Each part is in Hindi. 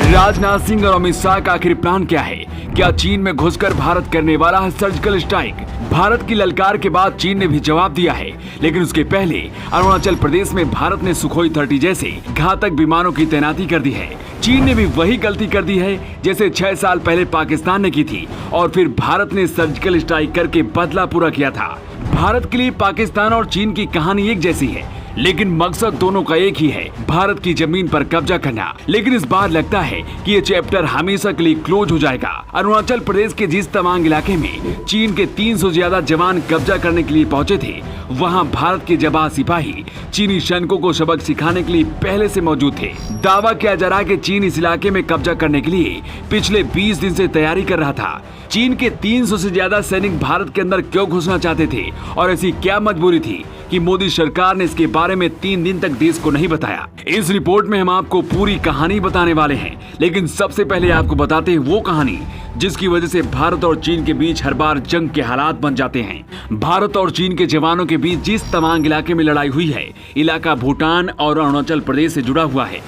राजनाथ सिंह और अमित शाह का आखिर प्लान क्या है? क्या चीन में घुसकर भारत करने वाला है सर्जिकल स्ट्राइक? भारत की ललकार के बाद चीन ने भी जवाब दिया है, लेकिन उसके पहले अरुणाचल प्रदेश में भारत ने सुखोई 30 जैसे घातक विमानों की तैनाती कर दी है। चीन ने भी वही गलती कर दी है जैसे 6 साल पहले पाकिस्तान ने की थी, और फिर भारत ने सर्जिकल स्ट्राइक करके बदला पूरा किया था। भारत के लिए पाकिस्तान और चीन की कहानी एक जैसी है, लेकिन मकसद दोनों का एक ही है, भारत की जमीन पर कब्जा करना। लेकिन इस बार लगता है कि ये चैप्टर हमेशा के लिए क्लोज हो जाएगा। अरुणाचल प्रदेश के जिस तवांग इलाके में चीन के 300 से ज्यादा जवान कब्जा करने के लिए पहुंचे थे, वहां भारत के जाबाज सिपाही चीनी सैनिकों को सबक सिखाने के लिए पहले से मौजूद थे। दावा किया जा रहा है कि चीन इस इलाके में कब्जा करने के लिए पिछले 20 दिन से तैयारी कर रहा था। चीन के 300 से ज्यादा सैनिक भारत के अंदर क्यों घुसना चाहते थे और ऐसी क्या मजबूरी थी कि मोदी सरकार ने इसके बारे में 3 दिन तक देश को नहीं बताया। इस रिपोर्ट में हम आपको पूरी कहानी बताने वाले हैं, लेकिन सबसे पहले आपको बताते हैं वो कहानी जिसकी वजह से भारत और चीन के बीच हर बार जंग के हालात बन जाते हैं। भारत और चीन के जवानों के बीच जिस तवांग इलाके में लड़ाई हुई है, इलाका भूटान और अरुणाचल प्रदेश से जुड़ा हुआ है।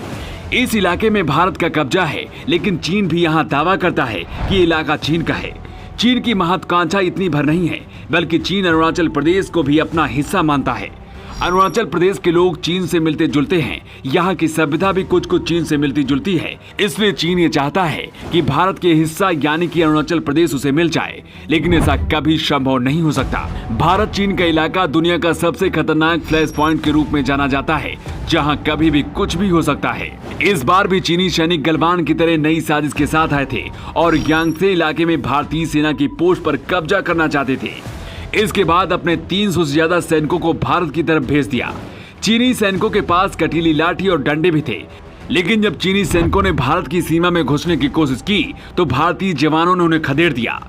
इस इलाके में भारत का कब्जा है, लेकिन चीन भी यहाँ दावा करता है कि ये इलाका चीन का है। चीन की महत्वाकांक्षा इतनी भर नहीं है, बल्कि चीन अरुणाचल प्रदेश को भी अपना हिस्सा मानता है। अरुणाचल प्रदेश के लोग चीन से मिलते जुलते हैं, यहाँ की सभ्यता भी कुछ कुछ चीन से मिलती जुलती है। इसलिए चीन ये चाहता है कि भारत के हिस्सा यानी कि अरुणाचल प्रदेश उसे मिल जाए, लेकिन ऐसा कभी संभव नहीं हो सकता। भारत चीन का इलाका दुनिया का सबसे खतरनाक फ्लैश पॉइंट के रूप में जाना जाता है, जहाँ कभी भी कुछ भी हो सकता है। इस बार भी चीनी सैनिक गलवान की तरह नई साजिश के साथ आए थे और यांगसे इलाके में भारतीय सेना की पोस्ट पर कब्जा करना चाहते थे। इसके बाद अपने 300 से ज्यादा सैनिकों को भारत की तरफ भेज दिया। चीनी सैनिकों के पास कटीली लाठी और डंडे भी थे, लेकिन जब चीनी सैनिकों ने भारत की सीमा में घुसने की कोशिश की तो भारतीय जवानों ने उन्हें खदेड़ दिया।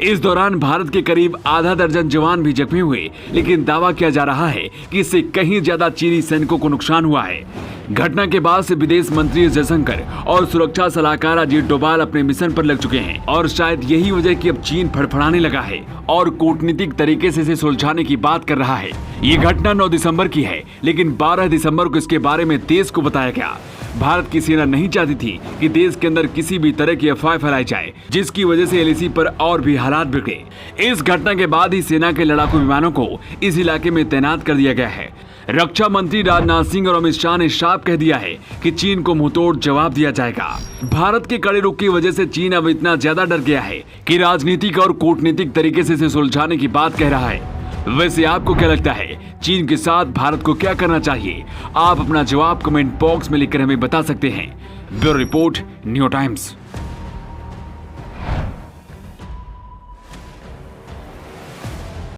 इस दौरान भारत के करीब आधा दर्जन जवान भी जख्मी हुए, लेकिन दावा किया जा रहा है कि इससे कहीं ज्यादा चीनी सैनिकों को नुकसान हुआ है। घटना के बाद से विदेश मंत्री जयशंकर और सुरक्षा सलाहकार अजीत डोभाल अपने मिशन पर लग चुके हैं, और शायद यही वजह कि अब चीन फड़फड़ाने लगा है और कूटनीतिक तरीके से इसे सुलझाने की बात कर रहा है। ये घटना 9 दिसंबर की है, लेकिन 12 दिसंबर को इसके बारे में देश को बताया गया। भारत की सेना नहीं चाहती थी कि देश के अंदर किसी भी तरह की अफवाह फैलाई जाए, जिसकी वजह से एलएसी पर और भी हालात बिगड़े। इस घटना के बाद ही सेना के लड़ाकू विमानों को इस इलाके में तैनात कर दिया गया है। रक्षा मंत्री राजनाथ सिंह और अमित शाह ने साफ कह दिया है कि चीन को मुंहतोड़ जवाब दिया जाएगा। भारत के कड़े रुख की वजह से चीन अब इतना ज्यादा डर गया है कि राजनीतिक और कूटनीतिक तरीके से इसे सुलझाने की बात कह रहा है। वैसे आपको क्या लगता है, चीन के साथ भारत को क्या करना चाहिए? आप अपना जवाब कमेंट बॉक्स में लिखकर हमें बता सकते हैं। Bureau report, new times.